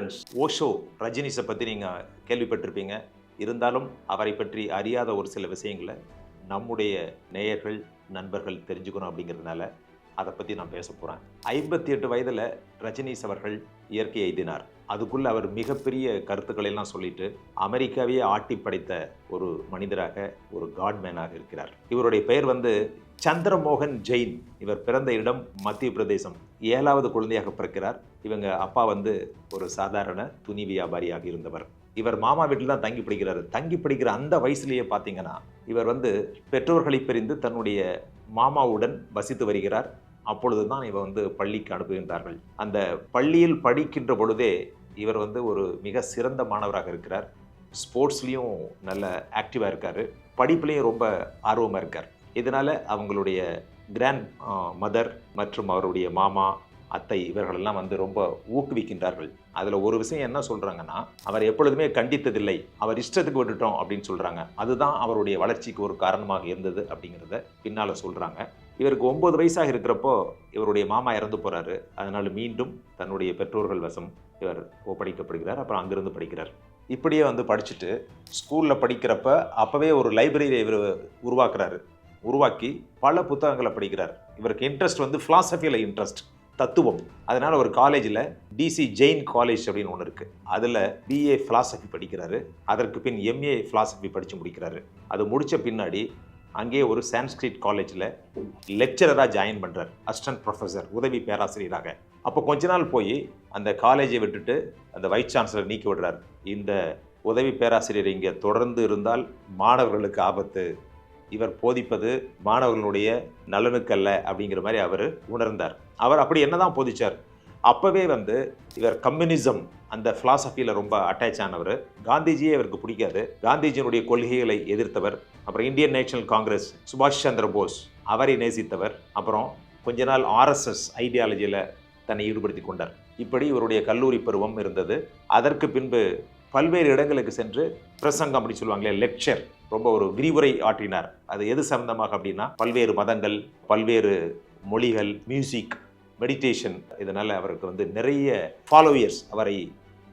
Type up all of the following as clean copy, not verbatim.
Friends, Osho ரஜினிஸை பற்றி நீங்கள் கேள்விப்பட்டிருப்பீங்க. இருந்தாலும் அவரை பற்றி அறியாத ஒரு சில விஷயங்களை நம்முடைய நேயர்கள், நண்பர்கள் தெரிஞ்சுக்கணும் அப்படிங்கிறதுனால அதை பற்றி நான் பேச போகிறேன். 58 வயதில் ரஜினிஸ் அவர்கள் இயற்கை எய்தினார். அதுக்குள்ள அவர் மிகப்பெரிய கருத்துக்களை எல்லாம் சொல்லிட்டு அமெரிக்காவையே ஆட்டி படைத்த ஒரு மனிதராக, ஒரு காட்மேனாக இருக்கிறார். இவருடைய பெயர் சந்திரமோகன் ஜெயின். இவர் பிறந்த இடம் மத்திய பிரதேசம். 7வது குழந்தையாக பிறக்கிறார். இவங்க அப்பா ஒரு சாதாரண துணி வியாபாரியாக இருந்தவர். இவர் மாமா வீட்டில் தான் தங்கி படிக்கிறார். தங்கி படிக்கிற அந்த வயசுலேயே பார்த்தீங்கன்னா இவர் பெற்றோர்களை பிரிந்து தன்னுடைய மாமாவுடன் வசித்து வருகிறார். அப்பொழுது தான் இவர் பள்ளிக்கு அனுப்புகின்றார்கள். அந்த பள்ளியில் படிக்கின்ற பொழுதே இவர் ஒரு மிக சிறந்த மாணவராக இருக்கிறார். ஸ்போர்ட்ஸ்லேயும் நல்ல ஆக்டிவாக இருக்கார். படிப்புலேயும் ரொம்ப ஆர்வமாக இருக்கார். இதனால் அவங்களுடைய கிராண்ட் மதர் மற்றும் அவருடைய மாமா, அத்தை இவர்களெல்லாம் ரொம்ப ஊக்குவிக்கின்றார்கள். அதில் ஒரு விஷயம் என்ன சொல்கிறாங்கன்னா, அவர் எப்பொழுதுமே கண்டித்ததில்லை, அவர் இஷ்டத்துக்கு விட்டுட்டோம் அப்படின்னு சொல்கிறாங்க. அதுதான் அவருடைய வளர்ச்சிக்கு ஒரு காரணமாக இருந்தது அப்படிங்கிறத பின்னால் சொல்கிறாங்க. இவருக்கு 9 வயசாக இருக்கிறப்போ இவருடைய மாமா இறந்து போகிறாரு. அதனால் மீண்டும் தன்னுடைய பெற்றோர்கள் வசம் இவர் ஒப்படைக்கப்படுகிறார். அப்புறம் அங்கிருந்து படிக்கிறார். இப்படியே படிச்சுட்டு ஸ்கூலில் படிக்கிறப்ப அப்போவே ஒரு லைப்ரரியை இவர் உருவாக்கி பல புத்தகங்களை படிக்கிறார். இவருக்கு இன்ட்ரெஸ்ட் ஃபிலாசபியில் இன்ட்ரெஸ்ட், தத்துவம். அதனால் ஒரு காலேஜில் டிசி ஜெயின் காலேஜ் அப்படின்னு ஒன்று இருக்குது. அதில் பிஏ ஃபிலாசபி படிக்கிறாரு. அதற்கு பின் எம்ஏ ஃபிலாசபி படித்து முடிக்கிறாரு. அது முடித்த பின்னாடி அங்கேயே ஒரு சான்ஸ்கிரிட் காலேஜில் லெக்சரராக ஜாயின் பண்ணுறார். அசிஸ்டன்ட் ப்ரொஃபஸர், உதவி பேராசிரியராக. அப்போ கொஞ்ச நாள் போய் அந்த காலேஜை விட்டுட்டு அந்த வைஸ் சான்சலர் நீக்கி விடுறார். இந்த உதவி பேராசிரியர் இங்கே தொடர்ந்து இருந்தால் மாணவர்களுக்கு ஆபத்து, இவர் போதிப்பது மாணவர்களுடைய நலனுக்கல்ல அப்படிங்கிற மாதிரி அவர் உணர்ந்தார். அவர் அப்படி என்னதான் போதிச்சார்? அப்போவே இவர் கம்யூனிசம் அந்த ஃபிலாசபியில் ரொம்ப அட்டாச் ஆனவர். காந்திஜியே இவருக்கு பிடிக்காது. காந்திஜியினுடைய கொள்கைகளை எதிர்த்தவர். அப்புறம் இந்தியன் நேஷனல் காங்கிரஸ், சுபாஷ் சந்திர போஸ் அவரை நேசித்தவர். அப்புறம் கொஞ்ச நாள் ஆர்எஸ்எஸ் ஐடியாலஜியில் தன்னை ஈடுபடுத்தி கொண்டார். இப்படி இவருடைய கல்லூரி பருவம் இருந்தது. அதற்கு பின்பு பல்வேறு இடங்களுக்கு சென்று பிரசங்கம் அப்படி சொல்லுவாங்களே, லெக்சர், ரொம்ப ஒரு விரிவுரை ஆற்றினார். அது எது சம்பந்தமாக அப்படின்னா, பல்வேறு மதங்கள், பல்வேறு மொழிகள், மியூசிக், மெடிடேஷன். இதனால் அவருக்கு நிறைய ஃபாலோயர்ஸ், அவரை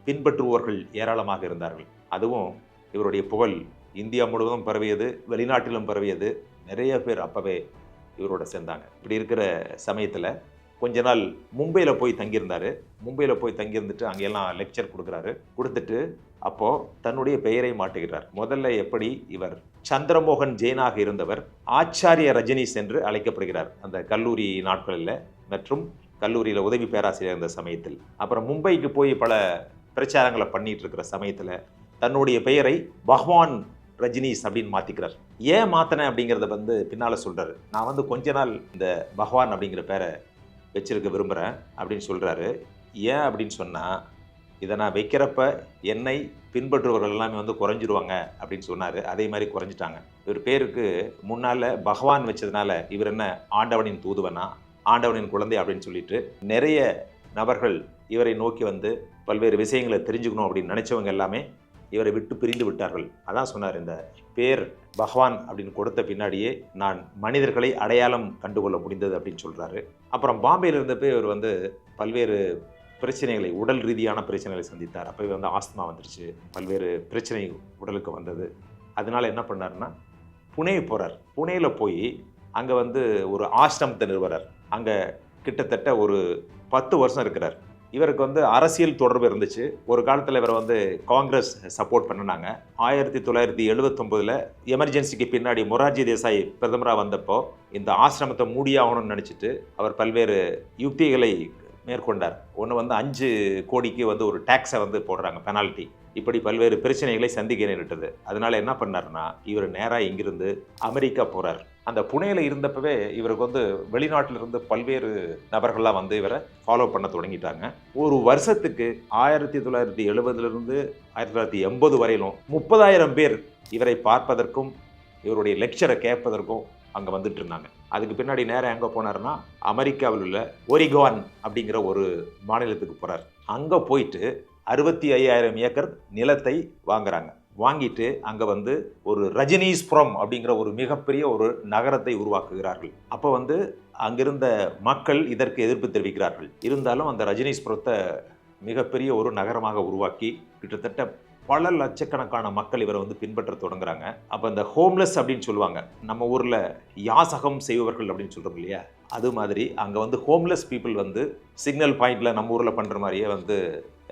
பின்பற்றுவோர்கள் ஏராளமாக இருந்தார்கள். அதுவும் இவருடைய புகழ் இந்தியா முழுவதும் பரவியது, வெளிநாட்டிலும் பரவியது. நிறைய பேர் அப்போவே இவரோட சேர்ந்தாங்க. இப்படி இருக்கிற சமயத்தில் கொஞ்ச நாள் மும்பையில் போய் தங்கியிருந்தார். மும்பையில் போய் தங்கியிருந்துட்டு அங்கெல்லாம் லெக்சர் கொடுத்துட்டு அப்போது தன்னுடைய பெயரை மாட்டுகிறார். முதல்ல எப்படி இவர் சந்திரமோகன் ஜெயினாக இருந்தவர் ஆச்சாரிய ரஜினிஸ் என்று அழைக்கப்படுகிறார் அந்த கல்லூரி நாட்களில் மற்றும் கல்லூரியில் உதவி பேராசிரியர் இருந்த சமயத்தில். அப்புறம் மும்பைக்கு போய் பல பிரச்சாரங்களை பண்ணிட்டு இருக்கிற சமயத்தில் தன்னுடைய பெயரை பகவான் ரஜினிஸ் அப்படின்னு மாற்றிக்கிறார். ஏன் மாற்றினேன் அப்படிங்கிறத பின்னால் சொல்கிறார். நான் கொஞ்ச நாள் இந்த பகவான் அப்படிங்கிற பேரை வச்சிருக்க விரும்புகிறேன் அப்படின்னு சொல்கிறாரு. ஏன் அப்படின்னு சொன்னால், இதை நான் வைக்கிறப்ப என்னை பின்பற்றுவர்கள் எல்லாமே குறைஞ்சிருவாங்க அப்படின்னு சொன்னார். அதே மாதிரி குறைஞ்சிட்டாங்க. இவர் பேருக்கு முன்னால் பகவான் வச்சதுனால இவர் என்ன ஆண்டவனின் தூதுவனா, ஆண்டவனின் குழந்தை அப்படின்னு சொல்லிட்டு நிறைய நபர்கள் இவரை நோக்கி பல்வேறு விஷயங்களை தெரிஞ்சுக்கணும் அப்படின்னு நினச்சவங்க எல்லாமே இவரை விட்டு பிரிந்து விட்டார்கள். அதான் சொன்னார், இந்த பேர் பகவான் அப்படின்னு கொடுத்த பின்னாடியே நான் மனிதர்களை அடையாளம் கண்டுகொள்ள முடிந்தது அப்படின்னு சொல்கிறாரு. அப்புறம் பாம்பேயில் இருந்தப்போ இவர் பல்வேறு பிரச்சனைகளை, உடல் ரீதியான பிரச்சனைகளை சந்தித்தார். அப்போ ஆஸ்துமா வந்துருச்சு, பல்வேறு பிரச்சனை உடலுக்கு வந்தது. அதனால என்ன பண்ணாருன்னா புனே போகிறார். புனேயில் போய் அங்கே ஒரு ஆசிரமத்தை நிறுவறார். அங்கே கிட்டத்தட்ட ஒரு 10 வருஷம் இருக்கிறார். இவருக்கு அரசியல் தொடர்பு இருந்துச்சு. ஒரு காலத்தில் இவர் காங்கிரஸ் சப்போர்ட் பண்ணினாங்க. 1979 எமர்ஜென்சிக்கு பின்னாடி மொரார்ஜி தேசாய் பிரதமராக வந்தப்போ இந்த ஆசிரமத்தை மூடியாகணும்னு நினச்சிட்டு அவர் பல்வேறு யுக்திகளை மேற்கொண்டார். ஒன்று 5 கோடிக்கு ஒரு டேக்ஸை போடுறாங்க, பெனால்ட்டி. இப்படி பல்வேறு பிரச்சனைகளை சந்திக்க நேரிட்டது. அதனால என்ன பண்ணார்னா, இவர் நேராக இங்கிருந்து அமெரிக்கா போகிறார். அந்த புனேயில் இருந்தப்பவே இவருக்கு வெளிநாட்டிலிருந்து பல்வேறு நபர்கள்லாம் இவரை ஃபாலோ பண்ண தொடங்கிட்டாங்க. ஒரு வருஷத்துக்கு 1970 1980 வரையிலும் 30,000 பேர் இவரை பார்ப்பதற்கும் இவருடைய லெக்சரை கேட்பதற்கும் அங்கே வந்துட்டு இருந்தாங்க. அதுக்கு பின்னாடி நேரம் எங்கே போனார்னா, அமெரிக்காவில் உள்ள ஒரிகான் அப்படிங்கிற ஒரு மாநிலத்துக்கு போகிறார். அங்கே போயிட்டு 65,000 ஏக்கர் நிலத்தை வாங்குறாங்க. வாங்கிட்டு அங்கே ஒரு ரஜினீஸ்புரம் அப்படிங்கிற ஒரு மிகப்பெரிய ஒரு நகரத்தை உருவாக்குகிறார்கள். அப்போ அங்கிருந்த மக்கள் இதற்கு எதிர்ப்பு தெரிவிக்கிறார்கள். இருந்தாலும் அந்த ரஜினீஸ்புரத்தை மிகப்பெரிய ஒரு நகரமாக உருவாக்கி கிட்டத்தட்ட பல லட்சக்கணக்கான மக்கள் இவரை வந்து பின்பற்ற தொடங்குறாங்க. அப்போ இந்த ஹோம்லெஸ் அப்படின்னு சொல்லுவாங்க, நம்ம ஊரில் யாசகம் செய்பவர்கள் அப்படின்னு சொல்கிறோம் இல்லையா, அது மாதிரி அங்கே வந்து ஹோம்லெஸ் பீப்புள் வந்து சிக்னல் பாயிண்டில் நம்ம ஊரில் பண்ணுற மாதிரியே வந்து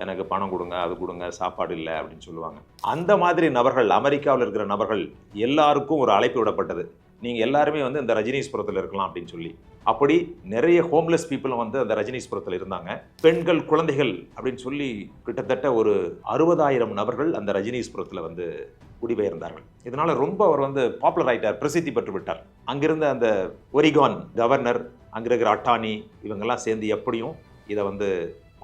எனக்கு பணம் கொடுங்க, அது கொடுங்க, சாப்பாடு இல்லை அப்படின்னு சொல்லுவாங்க. அந்த மாதிரி நபர்கள், அமெரிக்காவில் இருக்கிற நபர்கள் எல்லாருக்கும் ஒரு அழைப்பு விடப்பட்டது, நீங்கள் எல்லாருமே வந்து இந்த ரஜினீஸ்புரத்தில் இருக்கலாம் அப்படின்னு சொல்லி. அப்படி நிறைய ஹோம்லெஸ் பீப்புளும் வந்து அந்த ரஜினீஸ்புரத்தில் இருந்தாங்க. பெண்கள், குழந்தைகள் அப்படின்னு சொல்லி கிட்டத்தட்ட ஒரு 60,000 நபர்கள் அந்த ரஜினீஸ்புரத்தில் வந்து குடிபெயர்ந்தார்கள். இதனால ரொம்ப அவர் வந்து பாப்புலர் ஆயிட்டார், பிரசித்தி பெற்று விட்டார். அங்கிருந்த அந்த ஒரிகான் கவர்னர், அங்கே இருக்கிற அட்டானி, இவங்கெல்லாம் சேர்ந்து எப்படியும் இதை வந்து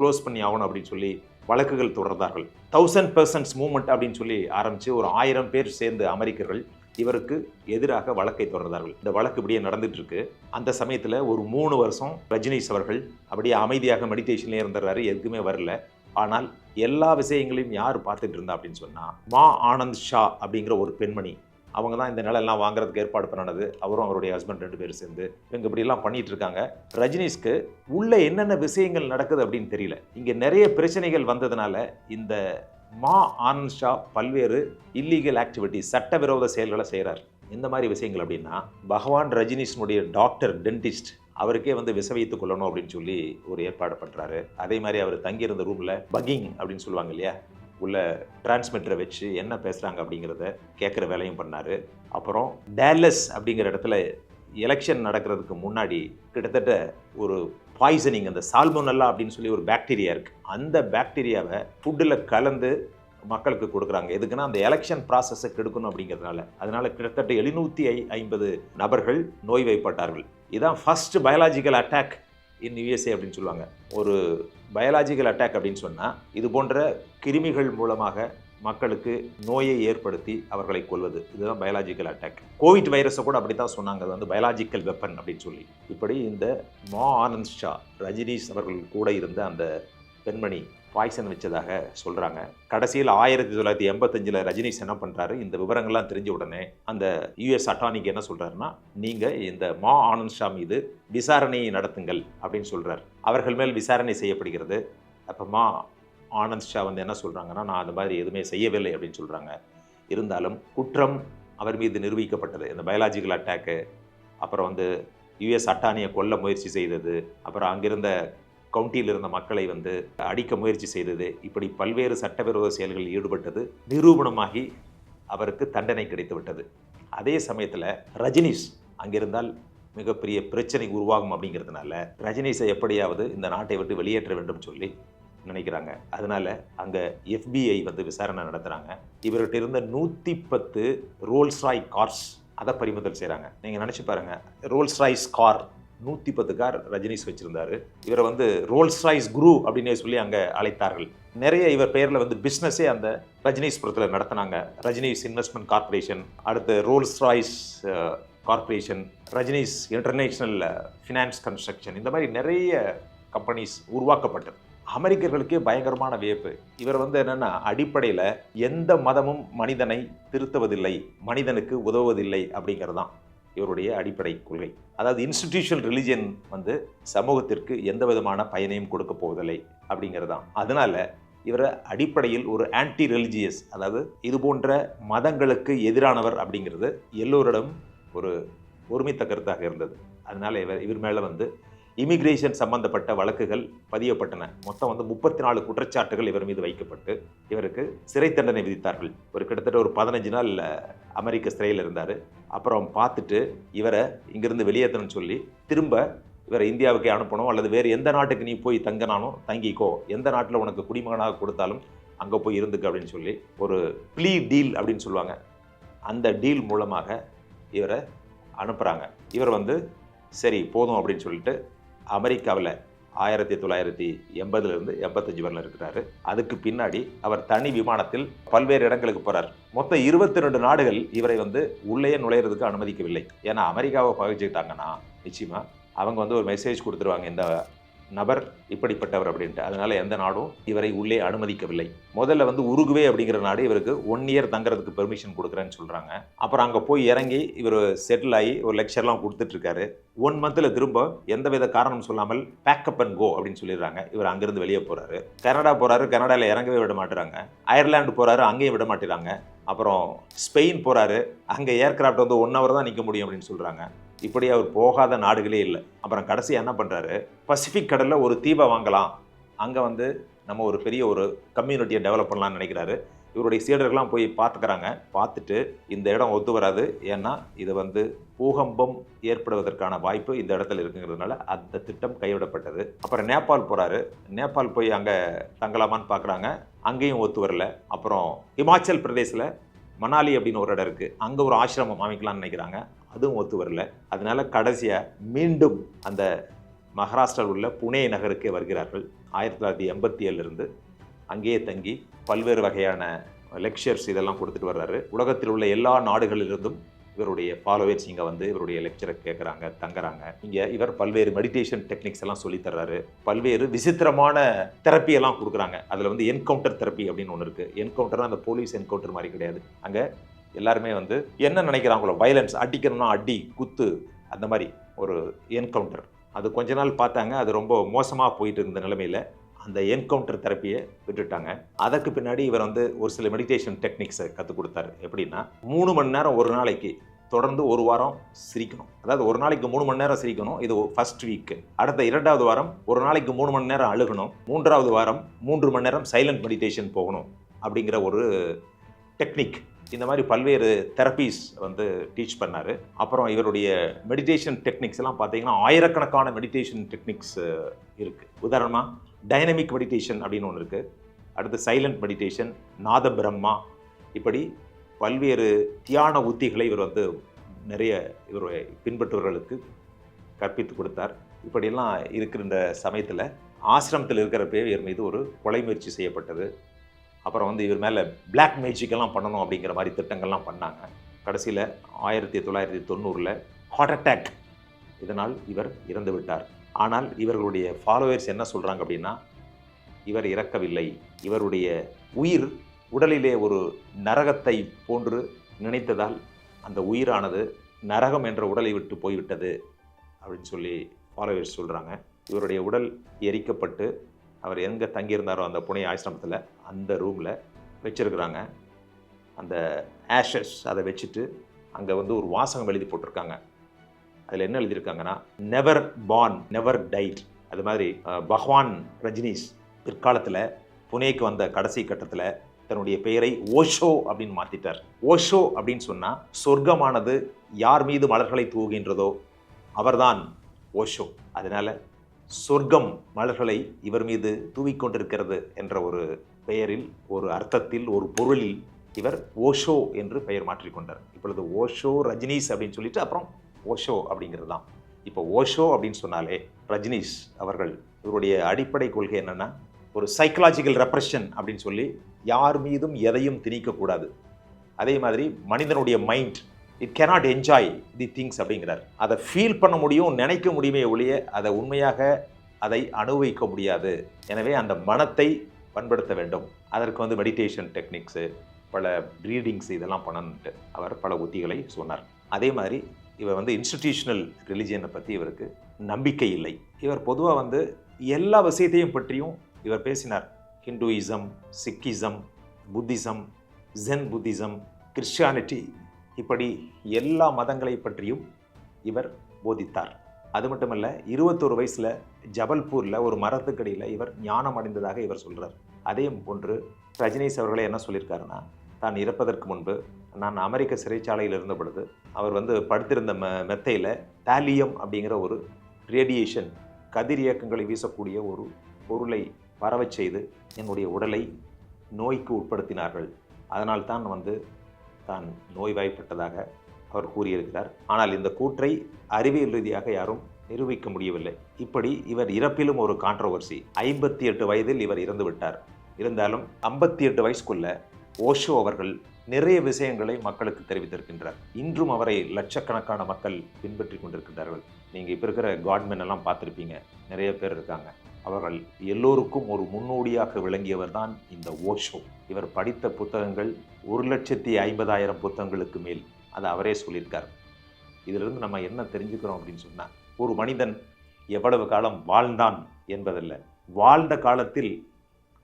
க்ளோஸ் பண்ணி ஆகணும் அப்படின்னு சொல்லி வழக்குகள் தொடர்ந்தார்கள். 1000 persons மூவ்மெண்ட் அப்படின்னு சொல்லி ஆரம்பித்து ஒரு 1000 பேர் சேர்ந்து அமெரிக்கர்கள் இவருக்கு எதிராக வழக்கை தொடர்ந்தார்கள். இந்த வழக்கு இப்படியே நடந்துட்டு இருக்கு. அந்த சமயத்தில் ஒரு 3 வருஷம் ரஜினிஷ் அவர்கள் அப்படியே அமைதியாக மெடிடேஷன்லேயே இருந்துடுறாரு, எதுக்குமே வரல. ஆனால் எல்லா விஷயங்களையும் யார் பார்த்துட்டு இருந்தா அப்படின்னு சொன்னால், மா ஆனந்த் ஷா அப்படிங்கிற ஒரு பெண்மணி, அவங்க தான் இந்த நிலெல்லாம் வாங்குறதுக்கு ஏற்பாடு பண்ணது. அவரும் அவருடைய ஹஸ்பண்ட் 2 பேரும் சேர்ந்து இவங்க இப்படிலாம் பண்ணிட்டு இருக்காங்க. ரஜினிஷ்க்கு உள்ள என்னென்ன விஷயங்கள் நடக்குது அப்படின்னு தெரியல. இங்கே நிறைய பிரச்சனைகள் வந்ததுனால இந்த மா ஆனந்த் ஷா பல்வேறு இல்லீகல் ஆக்டிவிட்டி, சட்டவிரோத செயல்களை செய்கிறார். இந்த மாதிரி விஷயங்கள் அப்படின்னா, பகவான் ரஜினிஷ்னுடைய டாக்டர், டென்டிஸ்ட், அவருக்கே வந்து விச வைத்துக் கொள்ளணும் அப்படின்னு சொல்லி ஒரு ஏற்பாடு பண்ணுறாரு. அதே மாதிரி அவர் தங்கியிருந்த ரூமில் பக்கிங் அப்படின்னு சொல்லுவாங்க இல்லையா, உள்ள டிரான்ஸ்மிட்டரை வச்சு என்ன பேசுகிறாங்க அப்படிங்கிறத கேட்குற வேலையும் பண்ணார். அப்புறம் டேலஸ் அப்படிங்கிற இடத்துல எலெக்ஷன் நடக்கிறதுக்கு முன்னாடி கிட்டத்தட்ட ஒரு பாய்சனிங், அந்த சால்மோனல்லா அப்படின்னு சொல்லி ஒரு பாக்டீரியா இருக்குது, அந்த பாக்டீரியாவை ஃபுட்டில் கலந்து மக்களுக்கு கொடுக்குறாங்க. எதுக்குன்னா அந்த எலெக்ஷன் ப்ராசஸை கெடுக்கணும் அப்படிங்கிறதுனால. அதனால கிட்டத்தட்ட 750 நபர்கள் நோய்வாய்ப்பட்டார்கள். இதுதான் ஃபர்ஸ்ட் பயாலஜிக்கல் அட்டாக் இன் யுஎஸ்ஏ அப்படின்னு சொல்லுவாங்க. ஒரு பயாலஜிக்கல் அட்டாக் அப்படின்னு சொன்னால் இது போன்ற கிருமிகள் மூலமாக மக்களுக்கு நோயை ஏற்படுத்தி அவர்களை கொல்வது, இதுதான் பயாலஜிக்கல் அட்டாக். கோவிட் வைரஸை கூட அப்படி தான் சொன்னாங்க, அது வந்து பயாலஜிக்கல் வெப்பன் அப்படின்னு சொல்லி. இப்படி இந்த மா ஆனந்த் ஷா, ரஜினிஷ் அவர்கள் கூட இருந்த அந்த பெண்மணி பாய்சன் வச்சதாக சொல்கிறாங்க. கடைசியில் 1985 ரஜினிஷ் என்ன பண்ணுறாரு, இந்த விவரங்கள்லாம் தெரிஞ்ச உடனே அந்த யுஎஸ் அட்டார்னிக்கு என்ன சொல்கிறாருன்னா, நீங்கள் இந்த மா ஆனந்த் ஷா மீது விசாரணையை நடத்துங்கள் அப்படின்னு சொல்கிறார். அவர்கள் மேல் விசாரணை செய்யப்படுகிறது. அப்போ மா ஆனந்த் ஷா வந்து என்ன சொல்கிறாங்கன்னா, நான் அந்த மாதிரி எதுவுமே செய்யவில்லை அப்படின்னு சொல்கிறாங்க. இருந்தாலும் குற்றம் அவர் மீது நிரூபிக்கப்பட்டது. இந்த பயாலஜிக்கல் அட்டாக்கு, அப்புறம் வந்து யுஎஸ் அட்டார்னியை கொல்ல முயற்சி செய்தது, அப்புறம் அங்கிருந்த கவுண்டியில் இருந்த மக்களை வந்து அடிக்க முயற்சி செய்தது, இப்படி பல்வேறு சட்டவிரோத செயல்களில் ஈடுபட்டது நிரூபணமாகி அவருக்கு தண்டனை கிடைத்துவிட்டது. அதே சமயத்தில் ரஜினிஷ் அங்கிருந்தால் மிகப்பெரிய பிரச்சனை உருவாகும் அப்படிங்கிறதுனால ரஜினிஷை எப்படியாவது இந்த நாட்டை விட்டு வெளியேற்ற வேண்டும் சொல்லி நினைக்கிறாங்க. அதனால அங்கே FBI வந்து விசாரணை நடத்துகிறாங்க. இவர்கிட்ட இருந்த 110 ரோல்ஸ் ராய் கார்ஸ் அதை பறிமுதல் செய்கிறாங்க. நீங்கள் நினச்சி பாருங்கள், Rolls Royce car 110 car Rajneesh வச்சிருந்தாரு. இவரை வந்து ரோல்ஸ் ராய்ஸ் குரு அப்படின்னே சொல்லி அங்கே அழைத்தார்கள். நிறைய இவர் பெயரில் வந்து பிஸ்னஸே அந்த ரஜினிஷ்புரத்தில் நடத்தினாங்க. ரஜினிஷ் இன்வெஸ்ட்மெண்ட் கார்பரேஷன், அடுத்து Rolls Royce corporation, Rajneesh international finance construction, இந்த மாதிரி நிறைய கம்பெனிஸ் உருவாக்கப்பட்டது. அமெரிக்கர்களுக்கே பயங்கரமான வியப்பு. இவர் வந்து என்னென்னா, அடிப்படையில் எந்த மதமும் மனிதனை திருத்துவதில்லை, மனிதனுக்கு உதவுவதில்லை அப்படிங்கிறது தான் இவருடைய அடிப்படை கொள்கை. அதாவது இன்ஸ்டிடியூஷனல் ரிலிஜன் வந்து சமூகத்திற்கு எந்த விதமான பயனையும் கொடுக்க போவதில்லை அப்படிங்கிறது தான். அதனால இவரை அடிப்படையில் ஒரு ஆன்டி ரிலிஜியஸ், அதாவது இது போன்ற மதங்களுக்கு எதிரானவர் அப்படிங்கிறது எல்லோரிடம் ஒரு ஒருமித்த கருத்தாக இருந்தது. அதனால இவர் மேலே வந்து இமிகிரேஷன் சம்பந்தப்பட்ட வழக்குகள் பதியப்பட்டன. மொத்தம் வந்து 34 குற்றச்சாட்டுகள் இவர் மீது வைக்கப்பட்டு இவருக்கு சிறை தண்டனை விதித்தார்கள். ஒரு கிட்டத்தட்ட ஒரு 15 நாள் அமெரிக்க சிறையில் இருந்தார். அப்புறம் பார்த்துட்டு இவரை இங்கிருந்து வெளியேற்றணும்னு சொல்லி திரும்ப இவரை இந்தியாவுக்கு அனுப்பணும், அல்லது வேறு எந்த நாட்டுக்கு நீ போய் தங்கினாலும் தங்கிக்கோ, எந்த நாட்டில் உனக்கு குடிமகனாக கொடுத்தாலும் அங்கே போய் இருந்துக்க அப்படின்னு சொல்லி ஒரு ப்ளீ டீல் அப்படின்னு சொல்லுவாங்க. அந்த டீல் மூலமாக இவரை அனுப்புகிறாங்க. இவர் வந்து சரி போதும் அப்படின்னு சொல்லிட்டு அமெரிக்காவில் 1980 85 வரல இருக்கிறாரு. அதுக்கு பின்னாடி அவர் தனி விமானத்தில் பல்வேறு இடங்களுக்கு போகிறார். மொத்தம் 22 நாடுகள் இவரை வந்து உள்ளே நுழையிறதுக்கு அனுமதிக்கவில்லை. ஏன்னா அமெரிக்காவை பகிர்ந்துக்கிட்டாங்கன்னா நிச்சயமாக அவங்க வந்து ஒரு மெசேஜ் கொடுத்துருவாங்க, இந்த நபர் இப்படிப்பட்டவர் அப்படின்ட்டு. அதனால எந்த நாடும் இவரை உள்ளே அனுமதிக்கவில்லை. முதல்ல வந்து உருகுவே அப்படிங்கிற நாடு இவருக்கு 1 இயர் தங்குறதுக்கு பெர்மிஷன் கொடுக்குறேன்னு சொல்றாங்க. அப்புறம் அங்கே போய் இறங்கி இவர் செட்டில் ஆகி ஒரு லெக்சர்லாம் கொடுத்துட்டு இருக்காரு. 1 மந்த்தில் திரும்ப எந்தவித காரணம் சொல்லாமல் பேக்கப் அண்ட் கோ அப்படின்னு சொல்லிடுறாங்க. இவர் அங்கிருந்து வெளியே போறாரு. கனடா போறாரு. கனடாவில் இறங்கவே விட மாட்டுறாங்க. அயர்லாந்து போறாரு. அங்கேயும் விட மாட்டேறாங்க. அப்புறம் ஸ்பெயின் போறாரு. அங்கே ஏர்கிராஃப்ட் வந்து 1 ஹவர் தான் நிற்க முடியும் அப்படின்னு சொல்றாங்க. இப்படி அவர் போகாத நாடுகளே இல்லை. அப்புறம் கடைசி என்ன பண்ணுறாரு, பசிபிக் கடலில் ஒரு தீவை வாங்கலாம், அங்கே வந்து நம்ம ஒரு பெரிய ஒரு கம்யூனிட்டியை டெவலப் பண்ணலாம்னு நினைக்கிறாரு. இவருடைய சீடர்கள்லாம் போய் பார்த்துக்கிறாங்க. பார்த்துட்டு இந்த இடம் ஒத்து வராது, ஏன்னா இது வந்து பூகம்பம் ஏற்படுவதற்கான வாய்ப்பு இந்த இடத்துல இருக்குங்கிறதுனால அந்த திட்டம் கைவிடப்பட்டது. அப்புறம் நேபாள் போகிறாரு. நேபாள் போய் அங்கே தங்கலாமான்னு பார்க்குறாங்க. அங்கேயும் ஒத்து வரல. அப்புறம் இமாச்சல் பிரதேசில் மணாலி அப்படின்னு ஒரு இடம் இருக்குது, அங்கே ஒரு ஆசிரமம் அமைக்கலாம்னு நினைக்கிறாங்க. அதுவும் ஒத்து வரல. அதனால கடைசியாக மீண்டும் அந்த மகாராஷ்டிராவில் உள்ள புனே நகருக்கே வருகிறார்கள். 1987 அங்கேயே தங்கி பல்வேறு வகையான லெக்சர்ஸ் இதெல்லாம் கொடுத்துட்டு வர்றாரு. உலகத்தில் உள்ள எல்லா நாடுகளிலிருந்தும் இவருடைய ஃபாலோவர்ஸ் இங்கே வந்து இவருடைய லெக்சரை கேட்குறாங்க, தங்குறாங்க. இங்கே இவர் பல்வேறு மெடிடேஷன் டெக்னிக்ஸ் எல்லாம் சொல்லித்தர்றாரு. பல்வேறு விசித்திரமான தெரப்பியெல்லாம் கொடுக்குறாங்க. அதில் வந்து என்கவுண்டர் தெரப்பி அப்படின்னு ஒன்று இருக்குது. என்கவுண்டர்னா அந்த போலீஸ் என்கவுண்டர் மாதிரி கிடையாது. அங்கே எல்லாருமே வந்து என்ன நினைக்கிறாங்களோ, வயலன்ஸ், அடிக்கணும்னா அடி, குத்து, அந்த மாதிரி ஒரு என்கவுண்டர். அது கொஞ்ச நாள் பார்த்தாங்க. அது ரொம்ப மோசமாக போயிட்டு இருந்த நிலைமையில் அந்த என்கவுண்டர் தெரப்பியை விட்டுட்டாங்க. அதற்கு பின்னாடி இவர் வந்து ஒரு சில மெடிடேஷன் டெக்னிக்ஸை கற்றுக் கொடுத்தாரு. எப்படின்னா 3 மணி நேரம் ஒரு நாளைக்கு தொடர்ந்து 1 வாரம் சிரிக்கணும். அதாவது ஒரு நாளைக்கு 3 மணி நேரம் சிரிக்கணும். இது ஃபர்ஸ்ட் வீக்கு. அடுத்த 2வது வாரம் ஒரு நாளைக்கு 3 மணி நேரம் அழுகணும். 3வது வாரம் 3 மணி நேரம் சைலண்ட் மெடிடேஷன் போகணும் அப்படிங்கிற ஒரு டெக்னிக். இந்த மாதிரி பல்வேறு தெரப்பீஸ் வந்து டீச் பண்ணார். அப்புறம் இவருடைய மெடிடேஷன் டெக்னிக்ஸ் எல்லாம் பார்த்தீங்கன்னா ஆயிரக்கணக்கான மெடிடேஷன் டெக்னிக்ஸ் இருக்குது. உதாரணமாக டைனமிக் மெடிடேஷன் அப்படின்னு ஒன்று இருக்குது. அடுத்து சைலண்ட் மெடிடேஷன், நாத பிரம்மா, இப்படி பல்வேறு தியான உத்திகளை இவர் வந்து நிறைய இவருடைய பின்பற்றுவர்களுக்கு கற்பித்து கொடுத்தார். இப்படியெல்லாம் இருக்கிற சமயத்தில் ஆசிரமத்தில் இருக்கிறப்பே இவர் மீது ஒரு கொலை முயற்சி செய்யப்பட்டது. அப்புறம் வந்து இவர் மேலே பிளாக் மேஜிக்கெல்லாம் பண்ணணும் அப்படிங்கிற மாதிரி திட்டங்கள்லாம் பண்ணாங்க. கடைசியில் 1990 ஹார்ட் அட்டாக், இதனால் இவர் இறந்து விட்டார். ஆனால் இவர்களுடைய ஃபாலோவர்ஸ் என்ன சொல்கிறாங்க அப்படின்னா, இவர் இறக்கவில்லை, இவருடைய உயிர் உடலிலே ஒரு நரகத்தை போன்று நினைத்ததால் அந்த உயிரானது நரகம் என்ற உடலை விட்டு போய்விட்டது அப்படின்னு சொல்லி ஃபாலோவர்ஸ் சொல்கிறாங்க. இவருடைய உடல் எரிக்கப்பட்டு அவர் எங்கே தங்கியிருந்தாரோ அந்த புனே ஆசிரமத்தில் அந்த ரூமில் வச்சுருக்குறாங்க. அந்த ஆஷஸ் அதை வச்சுட்டு அங்கே வந்து ஒரு வாசகம் எழுதி போட்டிருக்காங்க. அதில் என்ன எழுதியிருக்காங்கன்னா, நெவர் பார்ன் நெவர் டைட். அது மாதிரி பகவான் ரஜினிஷ் பிற்காலத்தில் புனேக்கு வந்த கடைசி கட்டத்தில் தன்னுடைய பெயரை ஓஷோ அப்படின்னு மாற்றிட்டார். ஓஷோ அப்படின்னு சொன்னால் சொர்க்கமானது யார் மீது மலர்களை தூவுகின்றதோ அவர்தான் ஓஷோ. அதனால் சொர்க்கம் மலர்களை இவர் மீது தூவிக்கொண்டிருக்கிறது என்ற ஒரு பெயரில், ஒரு அர்த்தத்தில், ஒரு பொருளில் இவர் ஓஷோ என்று பெயர் மாற்றிக்கொண்டார். இப்பொழுது ஓஷோ ரஜினிஷ் அப்படின்னு சொல்லிட்டு அப்புறம் ஓஷோ அப்படிங்கிறது தான். இப்போ ஓஷோ அப்படின்னு சொன்னாலே ரஜினிஷ் அவர்கள் இவருடைய அடிப்படை கொள்கை என்னென்னா, ஒரு சைக்கலாஜிக்கல் ரெப்ரெஷன் அப்படின்னு சொல்லி யார் மீதும் எதையும் திணிக்கக்கூடாது. அதே மாதிரி மனிதனுடைய mind it cannot enjoy the things அப்படிங்கிறார். அதை ஃபீல் பண்ண முடியும், நினைக்க முடியுமே ஒழிய அதை உண்மையாக அதை அனுபவிக்க முடியாது. எனவே அந்த மனத்தை பண்படுத்த வேண்டும். அதற்கு வந்து மெடிடேஷன் டெக்னிக்ஸு, பல ப்ரீடிங்ஸ் இதெல்லாம் பண்ணணுன்ட்டு அவர் பல உத்திகளை சொன்னார். அதே மாதிரி இவர் வந்து இன்ஸ்டிடியூஷனல் ரிலிஜியனை பற்றி இவருக்கு நம்பிக்கை இல்லை. இவர் பொதுவாக வந்து எல்லா விஷயத்தையும் பற்றியும் இவர் பேசினார். Hinduism, Sikhism, Buddhism, Zen Buddhism, Christianity, இப்படி எல்லா மதங்களை பற்றியும் இவர் போதித்தார். அது மட்டுமல்ல, 21 வயசில் ஜபல்பூரில் ஒரு மரத்துக்கடியில் இவர் ஞானம் அடைந்ததாக இவர் சொல்கிறார். அதே போன்று ரஜினிஷ் அவர்களே என்ன சொல்லியிருக்காருன்னா, தான் இறப்பதற்கு முன்பு நான் அமெரிக்க சிறைச்சாலையில் இருந்த பொழுது அவர் வந்து படுத்திருந்த மெத்தையில் தாலியம் அப்படிங்கிற ஒரு ரேடியேஷன், கதிர் இயக்கங்களை வீசக்கூடிய ஒரு பொருளை பரவச் செய்து என்னுடைய உடலை நோய்க்கு உட்படுத்தினார்கள். அதனால் தான் வந்து தான் நோய்வாய்ப்பட்டதாக அவர் கூறியிருக்கிறார். ஆனால் இந்த கூற்றை அறிவியல் ரீதியாக யாரும் நிரூபிக்க முடியவில்லை. இப்படி இவர் இறப்பிலும் ஒரு கான்ட்ரோவர்சி. 58 வயதில் இவர் இறந்து விட்டார். இருந்தாலும் 58 வயசுக்குள்ள ஓஷோ அவர்கள் நிறைய விஷயங்களை மக்களுக்கு தெரிவித்திருக்கின்றார். இன்றும் அவரை லட்சக்கணக்கான மக்கள் பின்பற்றி கொண்டிருக்கின்றார்கள். நீங்கள் இப்போ இருக்கிற காட்மென் எல்லாம் பார்த்துருப்பீங்க, நிறைய பேர் இருக்காங்க. அவர்கள் எல்லோருக்கும் ஒரு முன்னோடியாக விளங்கியவர் தான் இந்த ஓஷோ. இவர் படித்த புத்தகங்கள் 1,50,000 புத்தகங்களுக்கு மேல். அதை அவரே சொல்லியிருக்கார். இதிலிருந்து நம்ம என்ன தெரிஞ்சுக்கிறோம் அப்படின்னு சொன்னால், ஒரு மனிதன் எவ்வளவு காலம் வாழ்ந்தான் என்பதல்ல, வாழ்ந்த காலத்தில்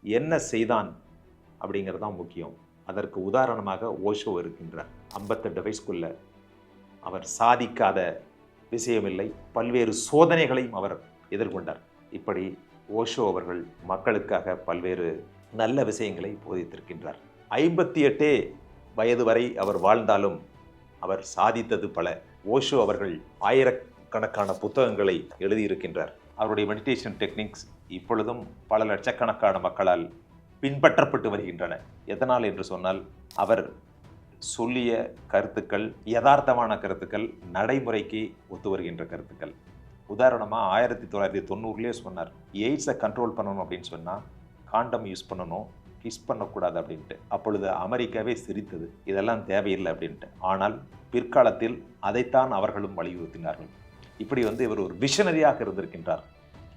என்ன செய்தான் அப்படிங்கிறது தான் முக்கியம். அதற்கு உதாரணமாக ஓஷோ இருக்கின்றார். 58 வயசுக்குள்ள அவர் சாதிக்காத விஷயமில்லை, பல்வேறு சோதனைகளையும் அவர் எதிர்கொண்டார். இப்படி ஓஷோ அவர்கள் மக்களுக்காக பல்வேறு நல்ல விஷயங்களை போதித்திருக்கின்றார். 58 வயது வரை அவர் வாழ்ந்தாலும் அவர் சாதித்தது பல. ஓஷோ அவர்கள் ஆயிரக்கணக்கான புத்தகங்களை எழுதியிருக்கின்றார். அவருடைய மெடிடேஷன் டெக்னிக்ஸ் இப்பொழுதும் பல லட்சக்கணக்கான மக்களால் பின்பற்றப்பட்டு வருகின்றன. எதனால் என்று சொன்னால், அவர் சொல்லிய கருத்துக்கள் யதார்த்தமான கருத்துக்கள், நடைமுறைக்கு ஒத்து வருகின்ற கருத்துக்கள். உதாரணமாக 1990 சொன்னார், எய்ட்ஸை கண்ட்ரோல் பண்ணணும் அப்படின்னு சொன்னால் காண்டம் யூஸ் பண்ணணும், கிஸ் பண்ணக்கூடாது அப்படின்ட்டு. அப்பொழுது அமெரிக்காவே சிரித்தது, இதெல்லாம் தேவையில்லை அப்படின்ட்டு. ஆனால் பிற்காலத்தில் அதைத்தான் அவர்களும் வலியுறுத்தினார்கள். இப்படி இவர் ஒரு விஷனரியாக இருந்திருக்கின்றார்.